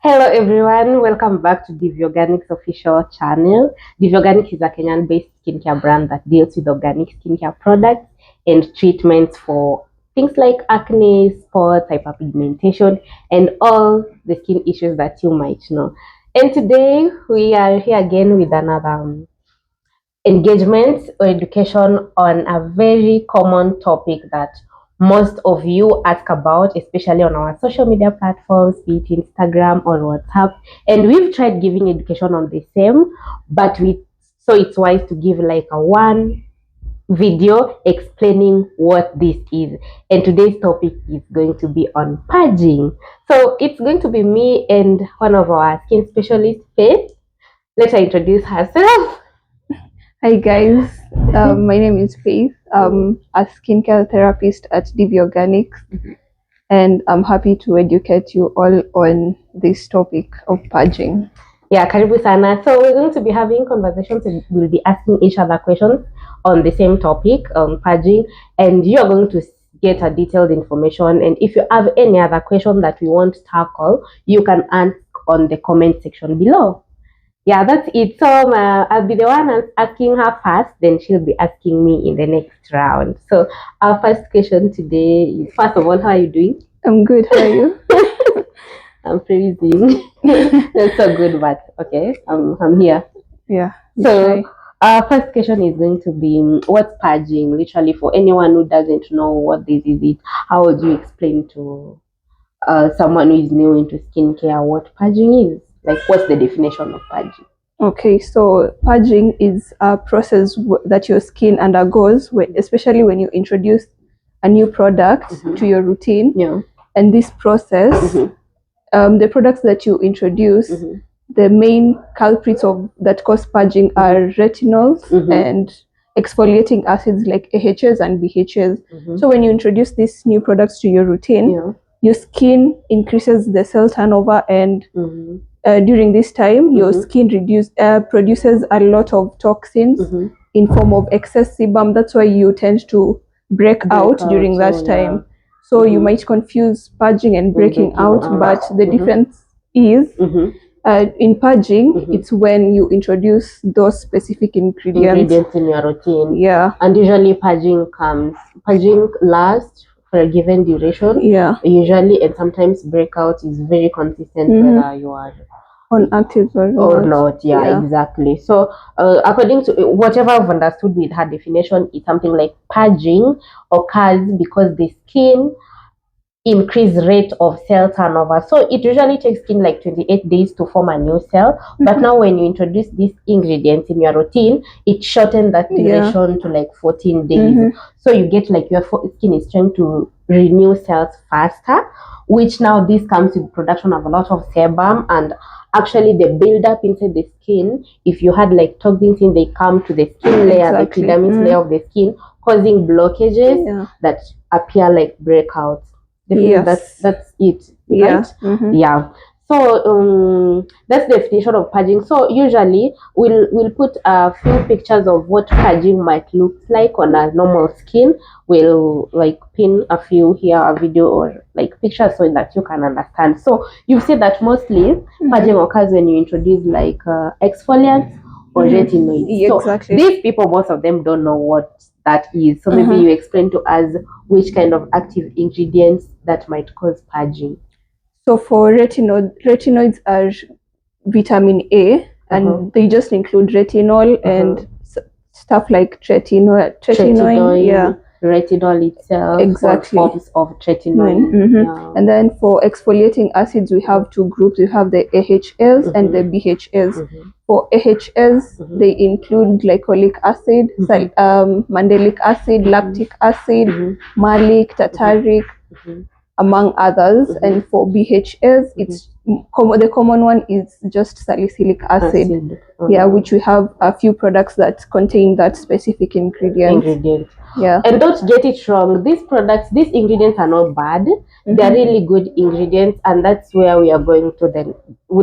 Hello everyone, welcome back to Div Organics official channel. Div Organics is a Kenyan-based skincare brand that deals with organic skincare products and treatments for things like acne, spots, hyperpigmentation, and all the skin issues that you might know. And today we are here again with another engagement or education on a very common topic that most of you ask about, especially on our social media platforms, be it Instagram or WhatsApp. And we've tried giving education on the same, but so it's wise to give like a one video explaining what this is. And today's topic is going to be on purging. So it's going to be me and one of our skin specialists, Faith. Let her introduce herself. Hi guys, my name is Faith. I'm a skincare therapist at Div Organics, and I'm happy to educate you all on this topic of purging. Yeah, karibu sana. So we're going to be having conversations and we'll be asking each other questions on the same topic, purging, and you are going to get a detailed information. And if you have any other question that we want to tackle, you can ask on the comment section below. Yeah, that's it. So I'll be the one asking her first, then she'll be asking me in the next round. So our first question today is, first of all, how are you doing? I'm good. How are you? I'm freezing. That's so good, but okay, I'm here. Yeah. So our first question is going to be, what's purging? Literally, for anyone who doesn't know what this is, how would you explain to someone who is new into skincare what purging is? Like, what's the definition of purging? Okay, so purging is a process that your skin undergoes, especially when you introduce a new product to your routine. Yeah. And this process, the products that you introduce, the main culprits that cause purging are retinols and exfoliating acids like AHAs and BHAs. So when you introduce these new products to your routine, your skin increases the cell turnover, and during this time, your skin produces a lot of toxins in form of excess sebum. That's why you tend to break out during that time. Yeah. So you might confuse purging and breaking out, but the difference is in purging, it's when you introduce those specific ingredients in your routine. Yeah. And usually purging lasts for a given duration. Yeah. Usually, and sometimes breakout is very consistent whether you are on active or not. Yeah, exactly. So according to whatever I've understood with her definition, it's something like purging occurs because the skin increased rate of cell turnover. So it usually takes skin like 28 days to form a new cell. But now when you introduce these ingredients in your routine, it shortened that duration to like 14 days. So you get like your skin is trying to renew cells faster, which now this comes with production of a lot of sebum, and actually the buildup inside the skin, if you had like toxins in, they come to the skin layer, the epidermis layer of the skin, causing blockages that appear like breakouts. That's it, right? Yeah. So that's the definition of purging. So usually we'll put a few pictures of what purging might look like on a normal skin. We'll like pin a few here, a video or like pictures so that you can understand. So you said that mostly purging occurs when you introduce like exfoliants or retinoids. Yeah, so these people, most of them don't know what that is. So maybe you explain to us which kind of active ingredients that might cause purging. So for retinoids are vitamin A, and they just include retinol and stuff like tretinoin. Yeah. Retinol itself, exactly, forms of tretinoin. And then for exfoliating acids, we have two groups. We have the AHAs and the BHAs. For AHAs, they include glycolic acid, mandelic acid, lactic acid, malic, tartaric, among others. And for BHAs, it's the common one is just salicylic acid. Yeah, which we have a few products that contain that specific ingredient. Yeah. And don't get it wrong, these ingredients are not bad. They're really good ingredients, and that's where we are going to then.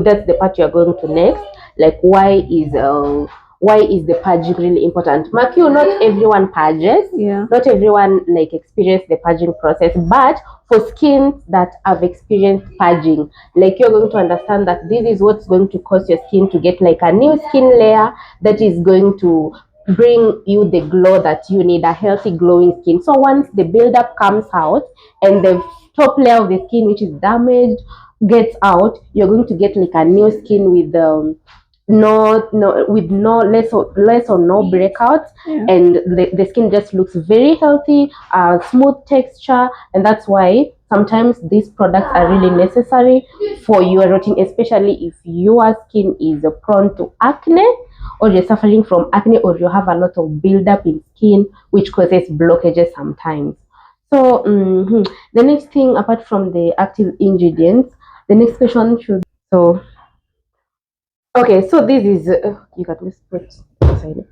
That's the part you are going to next. Like, why is why is the purging really important? Mark you, not everyone purges. Yeah. Not everyone like experience the purging process, but for skins that have experienced purging, like you're going to understand that this is what's going to cause your skin to get like a new skin layer that is going to bring you the glow that you need, a healthy glowing skin. So once the buildup comes out and the top layer of the skin which is damaged gets out, you're going to get like a new skin with no less or no breakouts. Yeah. And the skin just looks very healthy, smooth texture. And that's why sometimes these products are really necessary for your routine, especially if your skin is prone to acne, or you're suffering from acne, or you have a lot of buildup in skin which causes blockages sometimes. So the next thing, apart from the active ingredients, the next question should so okay, so this is you can just put aside.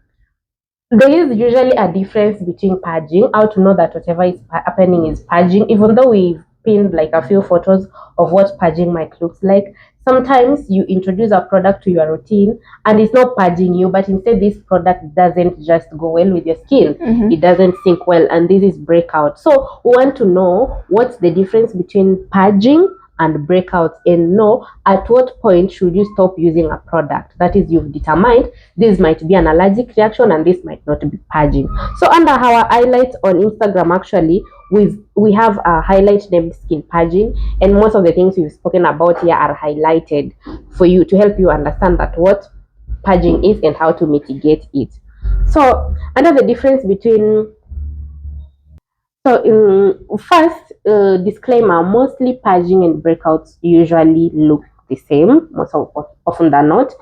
There is usually a difference between purging, how to know that whatever is happening is purging, even though we've pinned like a few photos of what purging might look like. Sometimes you introduce a product to your routine and it's not purging you, but instead this product doesn't just go well with your skin. It doesn't sync well, and this is breakout. So we want to know what's the difference between purging and breakouts, and know at what point should you stop using a product. That is, you've determined this might be an allergic reaction and this might not be purging. So under our highlights on Instagram, actually we have a highlight named skin purging, and most of the things we've spoken about here are highlighted for you to help you understand that what purging is and how to mitigate it. So under the difference between first, disclaimer, mostly purging and breakouts usually look the same, often than not.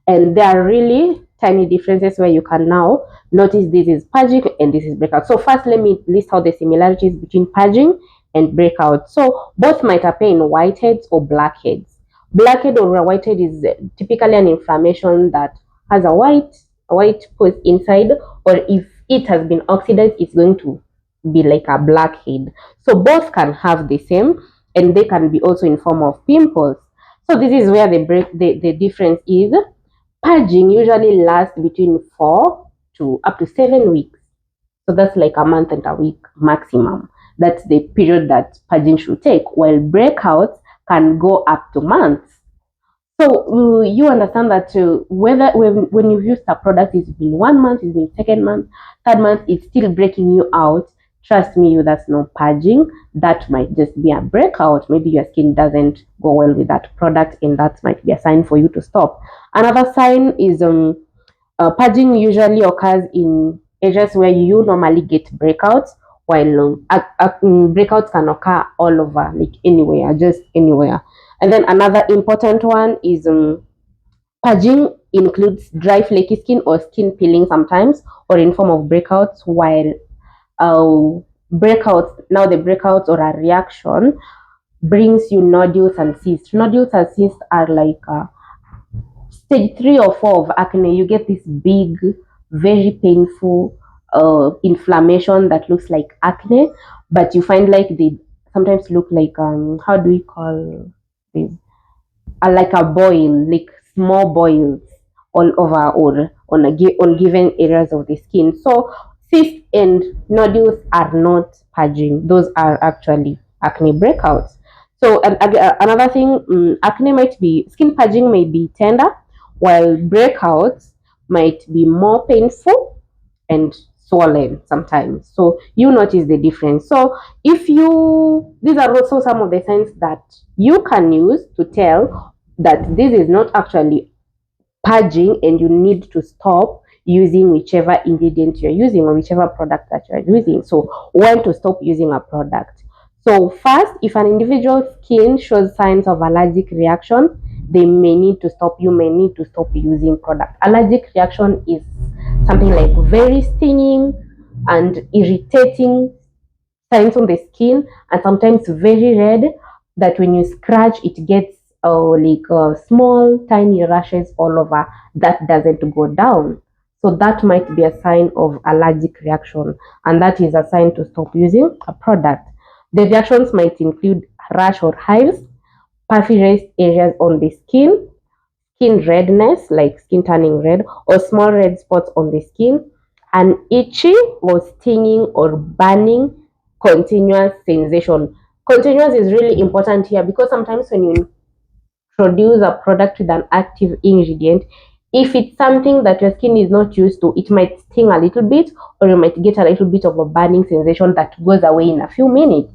And there are really tiny differences where you can now notice this is purging and this is breakout. So first, let me list out the similarities between purging and breakout. So both might appear in whiteheads or blackheads. Blackhead or whitehead is typically an inflammation that has a white post inside, or if it has been oxidized, it's going to be like a blackhead. So both can have the same, and they can be also in form of pimples. So this is where the difference is. Purging usually lasts between 4 to up to 7 weeks. So that's like a month and a week maximum. That's the period that purging should take, while breakouts can go up to months. So you understand that whether when you've used a product, it's been 1 month, it's been second month, third month, it's still breaking you out. Trust me, that's not purging. That might just be a breakout. Maybe your skin doesn't go well with that product, and that might be a sign for you to stop. Another sign is purging usually occurs in areas where you normally get breakouts, while breakouts can occur all over, like anywhere, just anywhere. And then another important one is purging includes dry flaky skin or skin peeling sometimes, or in form of breakouts, while the breakouts or a reaction brings you nodules and cysts. Nodules and cysts are like stage 3 or 4 of acne. You get this big, very painful inflammation that looks like acne, but you find like they sometimes look like how do we call this? Like a boil, like small boils all over or on given areas of the skin. So cysts and nodules are not purging; those are actually acne breakouts. So another thing, acne might be skin purging may be tender, while breakouts might be more painful and swollen sometimes. So you notice the difference. So if you these are also some of the signs that you can use to tell that this is not actually purging and you need to stop using whichever ingredient you're using or whichever product that you're using. So when to stop using a product. So first, if an individual's skin shows signs of allergic reaction, they may need to stop. You may need to stop using product. Allergic reaction is something like very stinging and irritating signs on the skin, and sometimes very red, that when you scratch it gets small tiny rashes all over that doesn't go down. So that might be a sign of allergic reaction, and that is a sign to stop using a product. The reactions might include rash or hives, puffy raised areas on the skin, skin redness, like skin turning red, or small red spots on the skin, an itchy or stinging or burning continuous sensation. Continuous is really important here because sometimes when you produce a product with an active ingredient, if it's something that your skin is not used to, it might sting a little bit, or you might get a little bit of a burning sensation that goes away in a few minutes.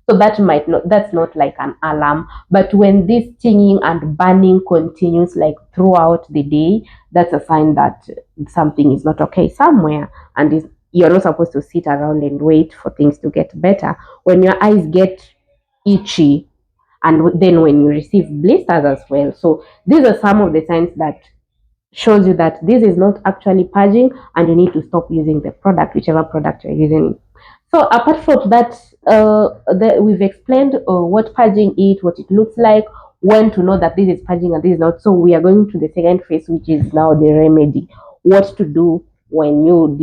So that's not like an alarm. But when this stinging and burning continues like throughout the day, that's a sign that something is not okay somewhere, and you're not supposed to sit around and wait for things to get better. When your eyes get itchy, and then when you receive blisters as well. So these are some of the signs that shows you that this is not actually purging, and you need to stop using the product, whichever product you're using. So apart from that, we've explained what purging is, what it looks like, when to know that this is purging and this is not. So we are going to the second phase, which is now the remedy. What to do when you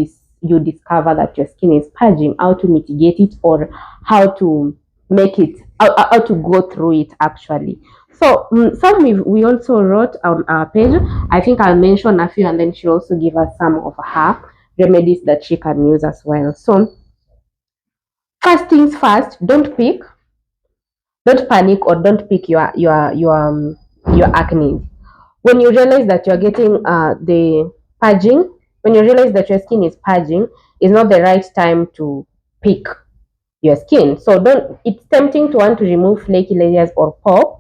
discover that your skin is purging, how to mitigate it, or how to make it, how to go through it actually. So some we also wrote on our page. I think I'll mention a few, and then she'll also give us some of her remedies that she can use as well. So first things first, don't panic, or don't pick your acne. When you realize that you're getting the purging, when you realize that your skin is purging, it's not the right time to pick your skin. So don't. It's tempting to want to remove flaky layers or pop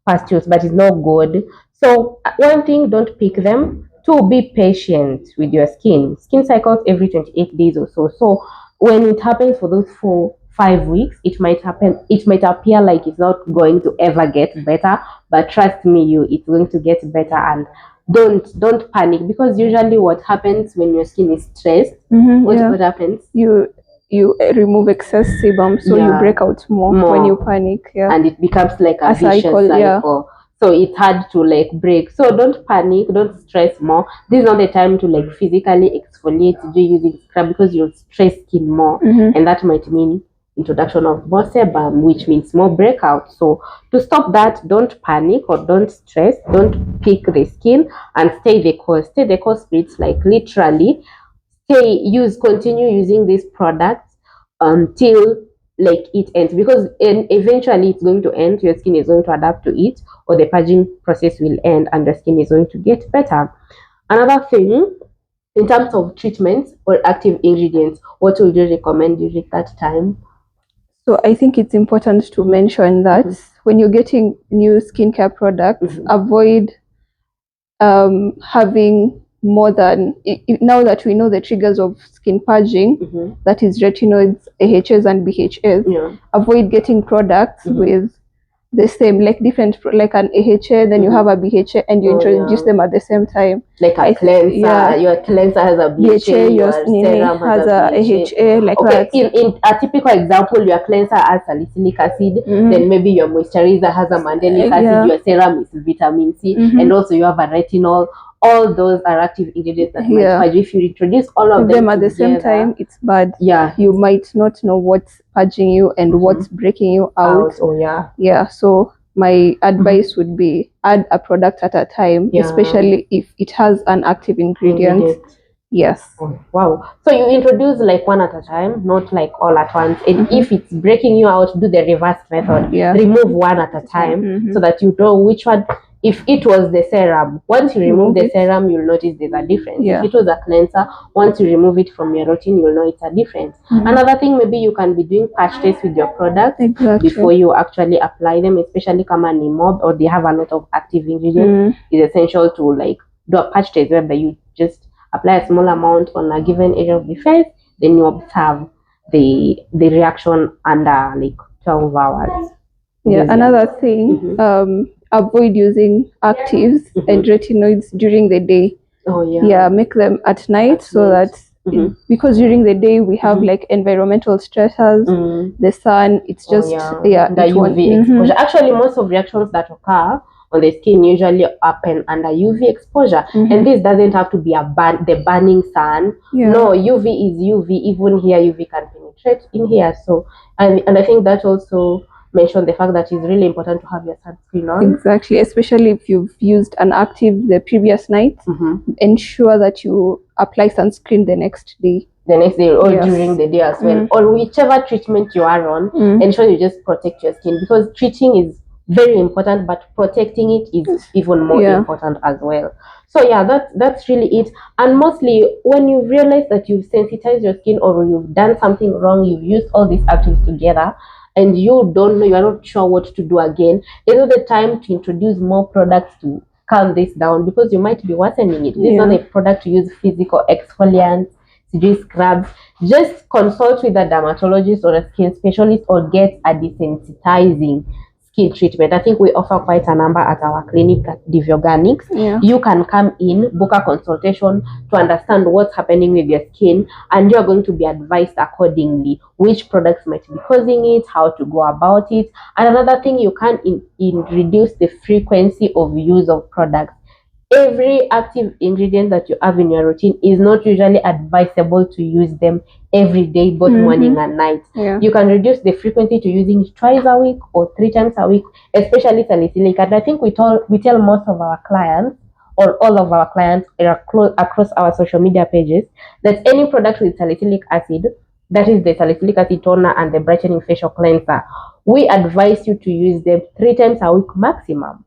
pustules, but it's not good. So one thing, don't pick them. Two, be patient with your skin. Skin cycles every 28 days or so. So when it happens for those 4 5 weeks, it might happen. It might appear like it's not going to ever get better, but trust me, it's going to get better. And don't panic, because usually what happens when your skin is stressed, what happens? You remove excess sebum, so you break out more when you panic, and it becomes like a vicious cycle. Yeah. So it's hard to like break. So don't panic, don't stress more. This is not the time to like physically exfoliate using scrub, because you'll stress skin more, and that might mean introduction of more sebum, which means more breakout. So to stop that, don't panic or don't stress, don't pick the skin, and stay the course. Stay the course means like literally continue using these products until like it ends, because eventually it's going to end. Your skin is going to adapt to it, or the purging process will end and the skin is going to get better. Another thing, in terms of treatments or active ingredients, what would you recommend during that time? So I think it's important to mention that when you're getting new skincare products, avoid having more than, now that we know the triggers of skin purging, that is retinoids, AHAs and BHAs, avoid getting products with the same, like different, like an AHA, then you have a BHA, and you introduce them at the same time. Like a cleanser, your cleanser has a BHA, your serum has a AHA, like that. In a typical example, your cleanser has salicylic acid, then maybe your moisturizer has a mandelic acid, your serum is vitamin C, and also you have a retinol. All those are active ingredients that might purge. If you introduce all of them at the same time, it's bad. You might not know what's purging you and what's breaking you out. So my advice would be add a product at a time, especially if it has an active ingredient. Yes. Oh, wow. So you introduce like one at a time, not like all at once. And if it's breaking you out, do the reverse method. Remove one at a time, so that you know which one. If it was the serum, once you remove the serum, you'll notice there's a difference. If it was a cleanser, once you remove it from your routine, you'll know it's a difference. Another thing, maybe you can be doing patch tests with your products before you actually apply them, especially come on mob, or they have a lot of active ingredients. It's essential to like do a patch test where you just apply a small amount on a given area of the face, then you observe the reaction under like 12 hours. Another thing, avoid using actives and retinoids during the day. Make them at night, so that because during the day we have like environmental stressors, the sun, it's just the UV exposure. Actually, most of reactions that occur on the skin usually happen under UV exposure, and this doesn't have to be the burning sun. No, UV is UV. Even here, UV can penetrate in here. So and I think that also mention the fact that it's really important to have your sunscreen on. Exactly, especially if you've used an active the previous night. Ensure that you apply sunscreen the next day. Or during the day as well, or whichever treatment you are on. Ensure you just protect your skin, because treating is very important, but protecting it is even more important as well. So yeah, that's really it. And mostly when you realize that you've sensitized your skin, or you've done something wrong, you've used all these actives together, and you don't know, you are not sure what to do again, is not the time to introduce more products to calm this down, because you might be worsening it. This is not a product to use physical exfoliants, scrubs. Just consult with a dermatologist or a skin specialist, or get a desensitizing skin treatment. I think we offer quite a number at our clinic at Div Organics. You can come in, book a consultation to understand what's happening with your skin, and you're going to be advised accordingly which products might be causing it, how to go about it. And another thing, you can reduce the frequency of use of products. Every active ingredient that you have in your routine is not usually advisable to use them every day, both morning and night. You can reduce the frequency to using it twice a week or 3 times a week, especially salicylic. And I think we tell most of our clients, or all of our clients across our social media pages, that any product with salicylic acid, that is the salicylic acid toner and the brightening facial cleanser, we advise you to use them 3 times a week maximum,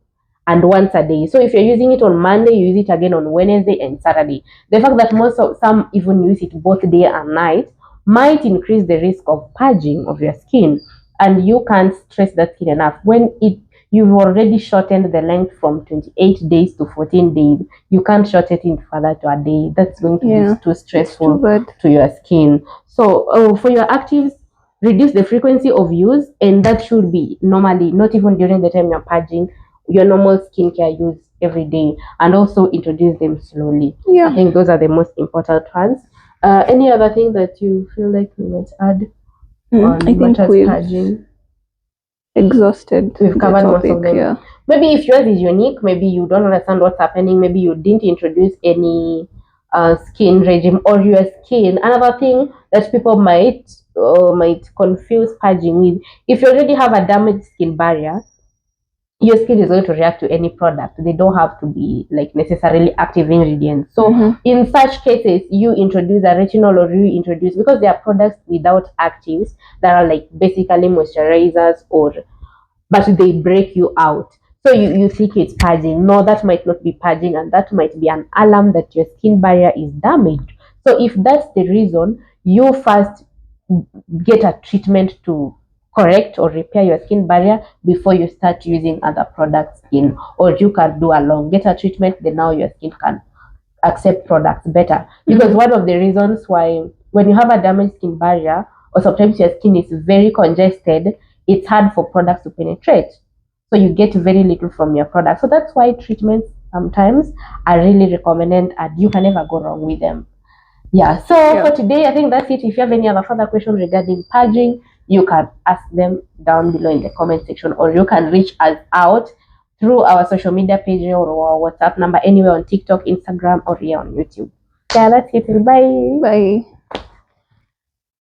and once a day. So if you're using it on Monday, you use it again on Wednesday and Saturday. The fact that some even use it both day and night might increase the risk of purging of your skin, and you can't stress that skin enough. When you've already shortened the length from 28 days to 14 days, you can't shorten it further to a day. That's going to be too stressful to your skin. So for your actives, reduce the frequency of use, and that should be normally, not even during the time you're purging, your normal skincare use every day, and also introduce them slowly. I think those are the most important ones. Any other thing that you feel like we might add on I think we've purging? Exhausted. We've covered most of them. Maybe if yours is unique, maybe you don't understand what's happening, maybe you didn't introduce any skin regime, or your skin. Another thing that people might confuse purging with, if you already have a damaged skin barrier, your skin is going to react to any product. They don't have to be like necessarily active ingredients. So in such cases, you introduce a retinol, or you introduce, because there are products without actives that are like basically moisturizers, but they break you out. So you think it's purging. No, that might not be purging, and that might be an alarm that your skin barrier is damaged. So if that's the reason, you first get a treatment to correct or repair your skin barrier before you start using other products in, or you can do along, get a treatment, then now your skin can accept products better. Because one of the reasons why, when you have a damaged skin barrier, or sometimes your skin is very congested, it's hard for products to penetrate, so you get very little from your product. So that's why treatments sometimes are really recommended, and you can never go wrong with them. So for today, I think that's it. If you have any other further questions regarding purging, you can ask them down below in the comment section, or you can reach us out through our social media page or our WhatsApp number, anywhere on TikTok, Instagram, or here on YouTube. That's it. Bye.